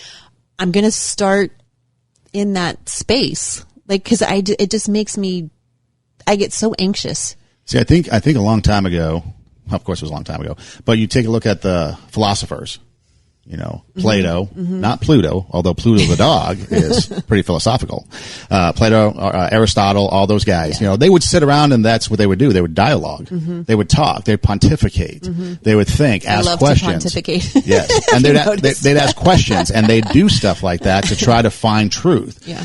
I'm going to start in that space, like, because it just makes me, I get so anxious. See, I think a long time ago, of course it was a long time ago, but you take a look at the philosophers, Plato, mm-hmm. not Pluto, although Pluto the dog is pretty philosophical. Plato, Aristotle, all those guys, they would sit around and that's what they would do. They would dialogue. Mm-hmm. They would talk. They'd pontificate. Mm-hmm. They would think, ask questions. To pontificate. Yes. And they'd ask questions and they'd do stuff like that to try to find truth. Yeah.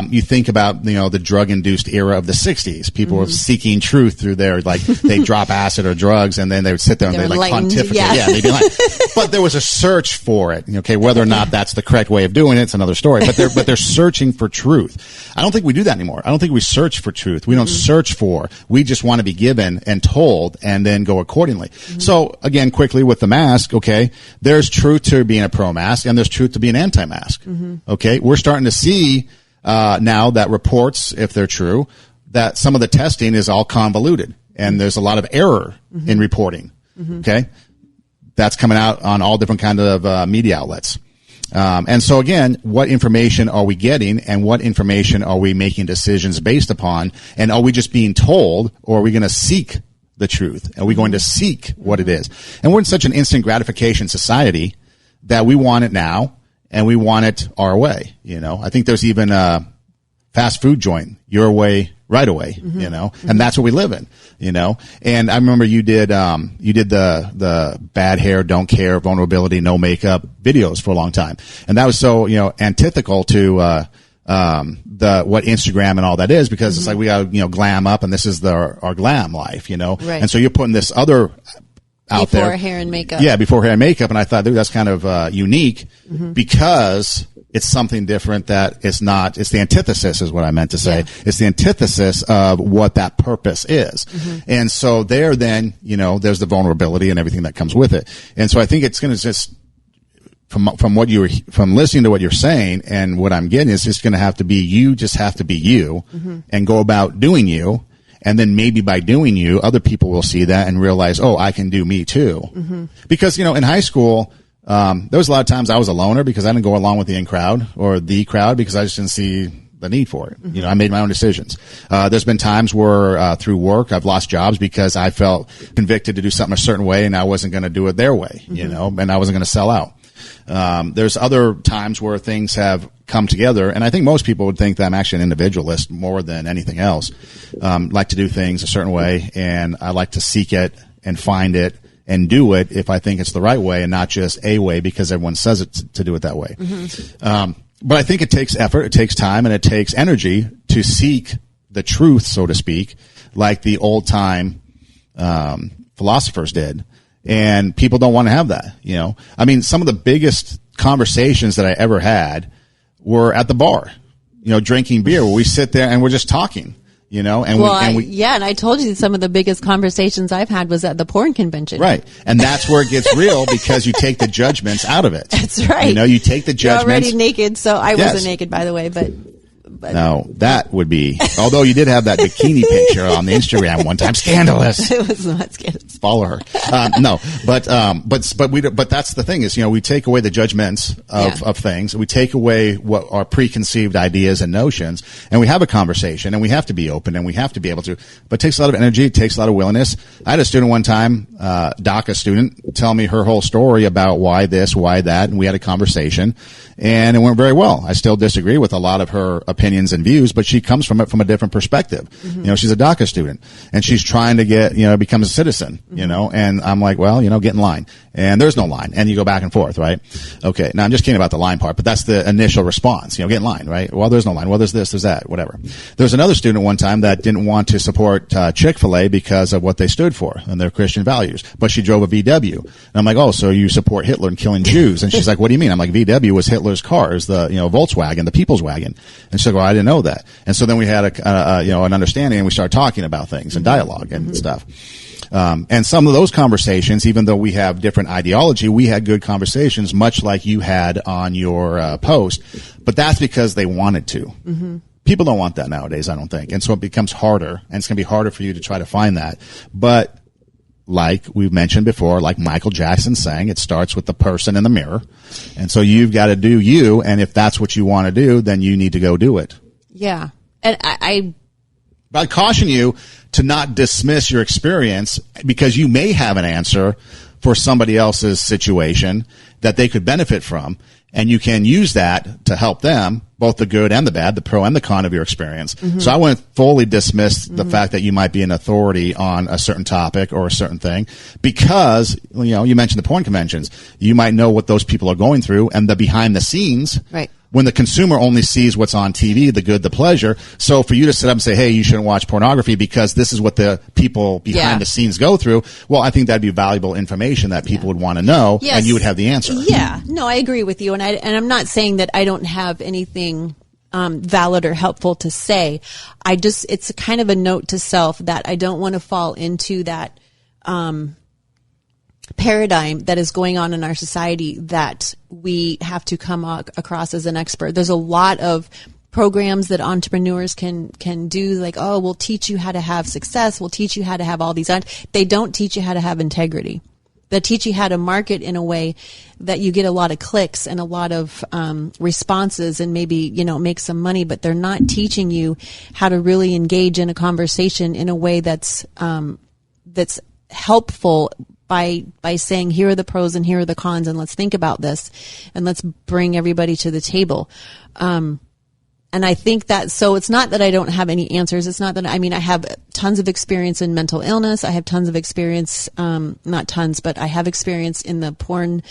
You think about, the drug-induced era of the 60s. People were seeking truth through their, they drop acid or drugs and then they would sit there and they'd pontificate. Yeah, they'd be like, but there was a search for it. Okay, whether or not that's the correct way of doing it's another story. But they're searching for truth. I don't think we do that anymore. I don't think we search for truth. We don't search for. We just want to be given and told, and then go accordingly. Mm-hmm. So again, quickly with the mask. Okay, there's truth to being a pro-mask, and there's truth to being anti-mask. Mm-hmm. Okay, we're starting to see now that reports, if they're true, that some of the testing is all convoluted, and there's a lot of error in reporting. Mm-hmm. Okay. That's coming out on all different kind of media outlets. And so again, what information are we getting and what information are we making decisions based upon? And are we just being told, or are we going to seek the truth? Are we going to seek what it is? And we're in such an instant gratification society that we want it now and we want it our way. I think there's even a fast food joint, your way, right away, and that's what we live in, and I remember you did the bad hair, don't care, vulnerability, no makeup videos for a long time. And that was so, antithetical to, what Instagram and all that is, because it's like we got glam up and this is our glam life, Right. And so you're putting this other out there. Before hair and makeup. Yeah. Before hair and makeup. And I thought, dude, that's kind of, unique because it's something different that it's not, it's the antithesis is what I meant to say. Yeah. It's the antithesis of what that purpose is. Mm-hmm. And so there then, there's the vulnerability and everything that comes with it. And so I think it's going to just, from listening to what you're saying and what I'm getting is just going to have to be, you just have to be you and go about doing you. And then maybe by doing you, other people will see that and realize, oh, I can do me too. Mm-hmm. Because, in high school, there was a lot of times I was a loner because I didn't go along with the in crowd or the crowd because I just didn't see the need for it. You know, I made my own decisions. There's been times where, through work, I've lost jobs because I felt convicted to do something a certain way and I wasn't going to do it their way, you know, and I wasn't going to sell out. There's other times where things have come together, and I think most people would think that I'm actually an individualist more than anything else. Like to do things a certain way, and I like to seek it and find it and do it if I think it's the right way and not just a way because everyone says it to do it that way. But I think it takes effort, it takes time, and it takes energy to seek the truth, so to speak, like the old time philosophers did. And people don't want to have that, you know. I mean, some of the biggest conversations that I ever had were at the bar, you know, drinking beer, where we sit there and we're just talking, you know. And and I told you some of the biggest conversations I've had was at the porn convention. Right. And that's where it gets real because you take the judgments out of it. That's right. You know, you take the judgments. You're already naked, so I wasn't naked, by the way, but no, that would be, although you did have that bikini picture on the Instagram one time, scandalous. It was not scandalous. Follow her. No, but that's the thing is, you know, we take away the judgments of things. We take away what are preconceived ideas and notions, and we have a conversation, and we have to be open, and we have to be able to, but it takes a lot of energy. It takes a lot of willingness. I had a student one time, DACA student, tell me her whole story about why this, why that, and we had a conversation, and it went very well. I still disagree with a lot of her opinions and views, but she comes from it from a different perspective. You know, she's a DACA student and she's trying to get, you know, become a citizen, you know, and I'm like, well, you know, get in line. And there's no line. And you go back and forth, right? Okay. Now I'm just kidding about the line part, but that's the initial response, you know, get in line, right? Well, there's no line. Well, there's this, there's that, whatever. There's another student one time that didn't want to support Chick-fil-A because of what they stood for and their Christian values, but she drove a VW. And I'm like, oh, so you support Hitler and killing Jews? And she's like, what do you mean? I'm like, VW was Hitler's car, is the, you know, Volkswagen, the people's wagon. And she's like, well, I didn't know that. And so then we had you know, an understanding, and we started talking about things and dialogue and stuff. And some of those conversations, even though we have different ideology, we had good conversations, much like you had on your post. But that's because they wanted to. People don't want that nowadays, I don't think. And so it becomes harder, and it's going to be harder for you to try to find that. But like we've mentioned before, like Michael Jackson saying, it starts with the person in the mirror. And so you've got to do you. And if that's what you want to do, then you need to go do it. Yeah. And But I caution you to not dismiss your experience, because you may have an answer for somebody else's situation that they could benefit from, and you can use that to help them, both the good and the bad, the pro and the con of your experience. So I wouldn't fully dismiss the fact that you might be an authority on a certain topic or a certain thing, because, you know, you mentioned the porn conventions. You might know what those people are going through and the behind the scenes. Right. When the consumer only sees what's on TV, the good, the pleasure. So for you to sit up and say, hey, you shouldn't watch pornography because this is what the people behind the scenes go through, well, I think that'd be valuable information that people would want to know, and you would have the answer. Yeah. No, I agree with you. And I'm not saying that I don't have anything valid or helpful to say. It's kind of a note to self that I don't want to fall into that paradigm that is going on in our society that we have to come across as an expert. There's a lot of programs that entrepreneurs can do, like, oh, we'll teach you how to have success. We'll teach you how to have all these. They don't teach you how to have integrity. They teach you how to market in a way that you get a lot of clicks and a lot of responses and maybe, you know, make some money, but they're not teaching you how to really engage in a conversation in a way that's helpful by saying, here are the pros and here are the cons, and let's think about this and let's bring everybody to the table. And I think that, so it's not that I don't have any answers. It's not that, I mean, I have tons of experience in mental illness. I have tons of experience, not tons, but I have experience in the porn,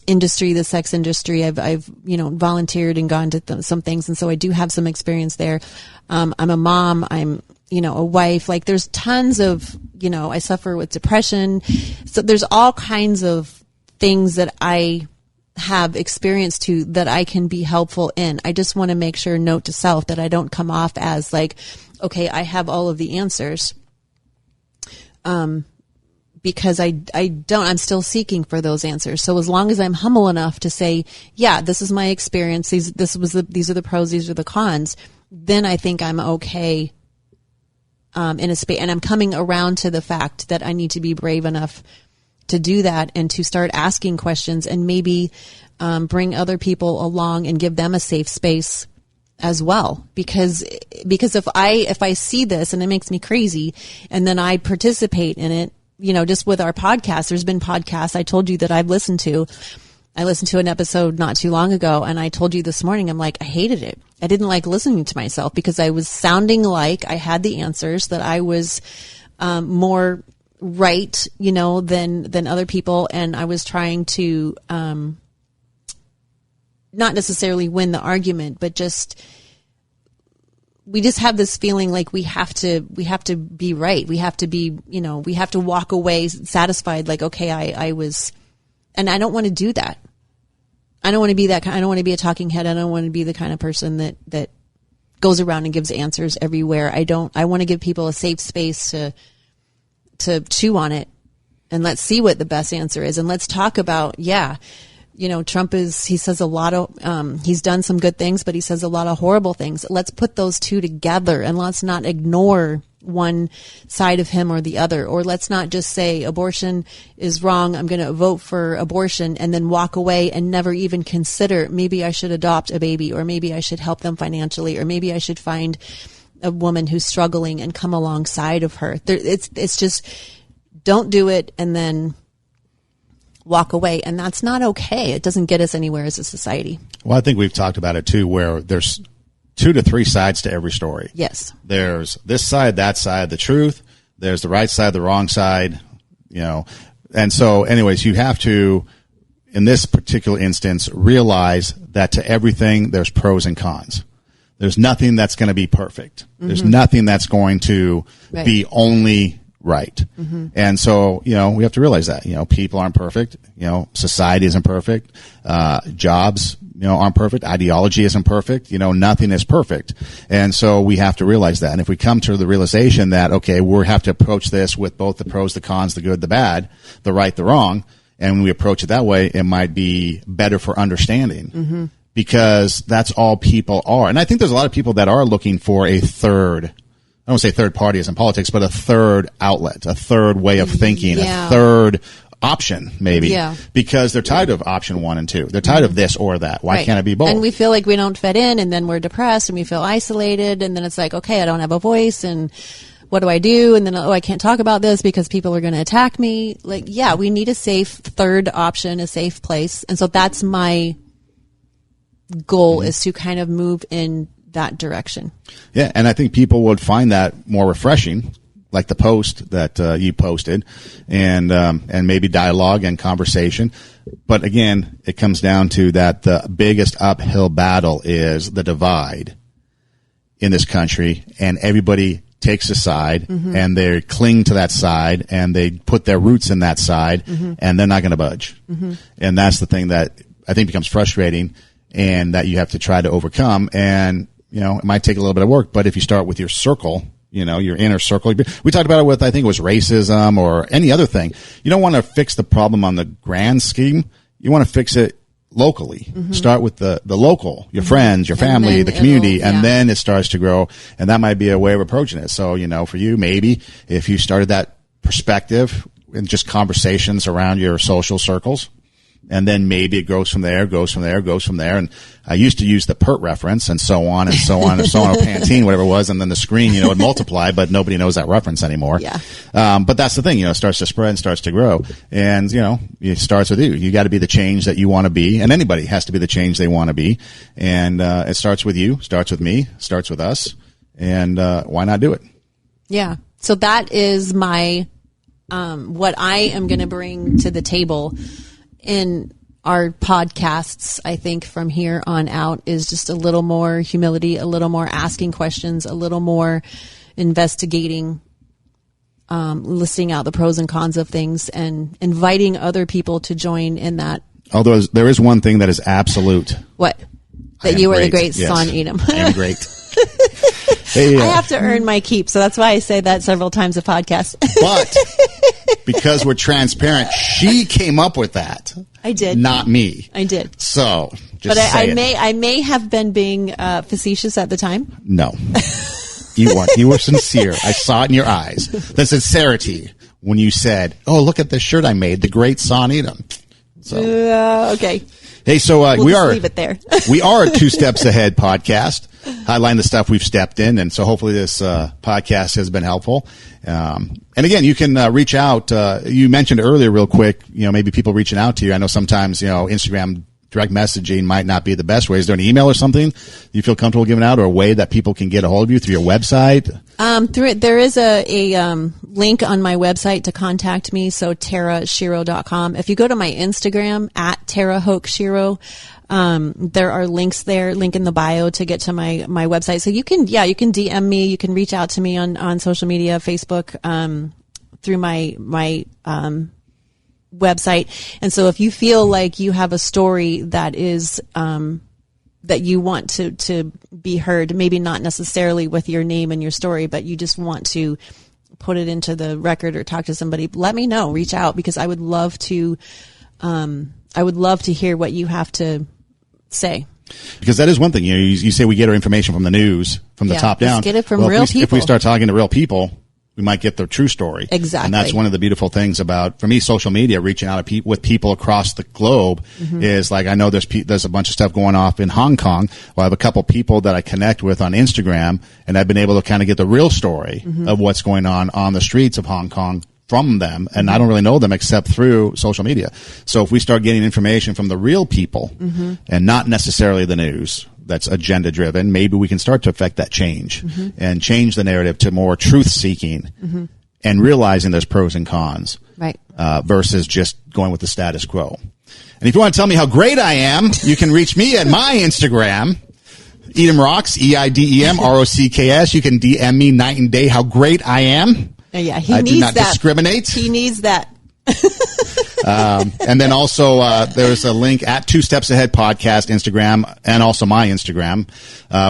industry, the sex industry. I've, you know, volunteered and gone to some things. And so I do have some experience there. I'm a mom. I'm, you know, a wife. Like, there's tons of, you know, I suffer with depression. So there's all kinds of things that I have experience to that I can be helpful in. I just want to make sure, note to self, that I don't come off as like, okay, I have all of the answers. Because I don't, I'm still seeking for those answers. So as long as I'm humble enough to say, yeah, this is my experience. These are the pros, these are the cons. Then I think I'm okay, in a space, and I'm coming around to the fact that I need to be brave enough to do that and to start asking questions and maybe, bring other people along and give them a safe space as well, because if I see this and it makes me crazy and then I participate in it, just with our podcast, there's been podcasts I told you that I've listened to. I listened to an episode not too long ago, and I told you this morning, I'm like, I hated it. I didn't like listening to myself because I was sounding like I had the answers, that I was more right, than other people. And I was trying to not necessarily win the argument, but we just have this feeling like we have to be right. We have to be, we have to walk away satisfied, like, okay, I was, and I don't want to do that. I don't want to be that kind. I don't want to be a talking head. I don't want to be the kind of person that goes around and gives answers everywhere. I want to give people a safe space to chew on it, and let's see what the best answer is. And let's talk about, Trump he says a lot of, he's done some good things, but he says a lot of horrible things. Let's put those two together, and let's not ignore one side of him or the other, or let's not just say abortion is wrong, I'm going to vote for abortion, and then walk away and never even consider, maybe I should adopt a baby, or maybe I should help them financially, or maybe I should find a woman who's struggling and come alongside of her. It's just, don't do it and then walk away. And that's not okay. It doesn't get us anywhere as a society. Well, I think we've talked about it too, where there's 2 to 3 sides to every story. Yes. There's this side, that side, the truth. There's the right side, the wrong side, And so anyways, you have to, in this particular instance, realize that to everything, there's pros and cons. There's nothing that's going to be perfect. Mm-hmm. There's nothing that's going to be only right. Mm-hmm. And so, we have to realize that, people aren't perfect. Society isn't perfect. Jobs, aren't perfect. Ideology isn't perfect. Nothing is perfect. And so we have to realize that. And if we come to the realization that, okay, we have to approach this with both the pros, the cons, the good, the bad, the right, the wrong, and we approach it that way, it might be better for understanding. Mm-hmm. Because that's all people are. And I think there's a lot of people that are looking for a third, I don't want to say third party as in politics, but a third outlet, a third way of thinking, a third option, maybe. Yeah. Because they're tired of option 1 and 2. They're tired of this or that. Why can't it be both? And we feel like we don't fit in, and then we're depressed, and we feel isolated, and then it's like, okay, I don't have a voice, and what do I do? And then, I can't talk about this because people are going to attack me. Like, yeah, we need a safe third option, a safe place. And so that's my goal, is to kind of move in that direction. Yeah, and I think people would find that more refreshing, like the post that you posted, and maybe dialogue and conversation. But again, it comes down to that the biggest uphill battle is the divide in this country, and everybody takes a side, mm-hmm. and they cling to that side, and they put their roots in that side, mm-hmm. and they're not going to budge. Mm-hmm. And that's the thing that I think becomes frustrating, and that you have to try to overcome. And, it might take a little bit of work, but if you start with your circle, your inner circle, we talked about it with, I think it was racism or any other thing. You don't want to fix the problem on the grand scheme. You want to fix it locally. Mm-hmm. Start with the local, your friends, your family, the community, and then it starts to grow. And that might be a way of approaching it. So, for you, maybe if you started that perspective in just conversations around your social circles, and then maybe it goes from there. And I used to use the PERT reference, and so on, or Pantene, whatever it was, and then the screen, would multiply, but nobody knows that reference anymore. Yeah. But that's the thing, it starts to spread and starts to grow. And, it starts with you. You got to be the change that you want to be, and anybody has to be the change they want to be. And it starts with you, starts with me, starts with us. And why not do it? Yeah. So that is my what I am going to bring to the table in our podcasts, I think from here on out, is just a little more humility, a little more asking questions, a little more investigating, listing out the pros and cons of things, and inviting other people to join in that. Although there is one thing that is absolute. What? That you are the great Son Edom. I am great. Hey, I have to earn my keep, so that's why I say that several times a podcast. But because we're transparent, she came up with that. I did. Not me. I did. So, but I may have been being facetious at the time. No. You weren't. You were sincere. I saw it in your eyes. The sincerity when you said, "Oh, look at this shirt I made, the great Son Edom." So okay. hey, so We'll we just are leave it there. we are a 2 Steps Ahead podcast, highlighting the stuff we've stepped in, and so hopefully this podcast has been helpful. And again, you can reach out. You mentioned earlier, real quick, maybe people reaching out to you. I know sometimes Instagram direct messaging might not be the best way. Is there an email or something you feel comfortable giving out, or a way that people can get a hold of you through your website? There is a link on my website to contact me, so TaraShiro.com. If you go to my Instagram at TaraHokeShiro, there are links there, link in the bio to get to my website. So you can DM me, you can reach out to me on social media, Facebook, through my website. And so if you feel like you have a story that is, that you want to be heard, maybe not necessarily with your name and your story, but you just want to put it into the record or talk to somebody, let me know, reach out, because I would love to hear what you have to say. Because that is one thing, you say we get our information from the news, from the top down. Let's get it from real people. If we start talking to real people, we might get the true story. Exactly. And that's one of the beautiful things about, for me, social media, reaching out with people across the globe, is like, I know there's a bunch of stuff going off in Hong Kong. Well, I have a couple people that I connect with on Instagram, and I've been able to kind of get the real story of what's going on the streets of Hong Kong from them. And I don't really know them except through social media. So if we start getting information from the real people and not necessarily the news that's agenda driven, maybe we can start to affect that change and change the narrative to more truth seeking and realizing there's pros and cons, right? Versus just going with the status quo. And if you want to tell me how great I am, you can reach me at my Instagram, Edem Rocks, EIDEM ROCKS. You can DM me night and day how great I am. Yeah, I do not discriminate. He needs that. And then also, there's a link at 2 Steps Ahead podcast Instagram, and also my Instagram,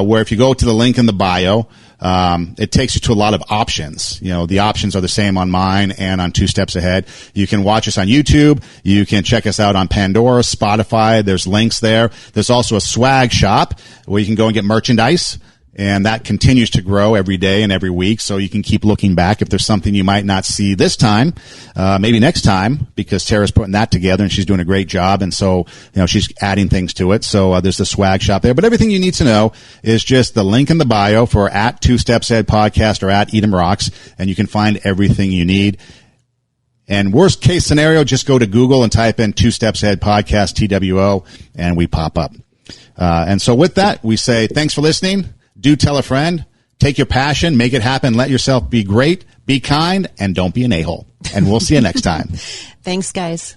where if you go to the link in the bio, it takes you to a lot of options. The options are the same on mine and on 2 Steps Ahead. You can watch us on YouTube. You can check us out on Pandora, Spotify. There's links there. There's also a swag shop where you can go and get merchandise. And that continues to grow every day and every week. So you can keep looking back. If there's something you might not see this time, maybe next time, because Tara's putting that together and she's doing a great job. And so, she's adding things to it. So there's the swag shop there. But everything you need to know is just the link in the bio for at 2 Steps Ahead podcast or at Edem Rocks. And you can find everything you need. And worst case scenario, just go to Google and type in 2 Steps Ahead podcast, TWO, and we pop up. And so with that, we say thanks for listening. Do tell a friend, take your passion, make it happen, let yourself be great, be kind, and don't be an a-hole. And we'll see you next time. Thanks, guys.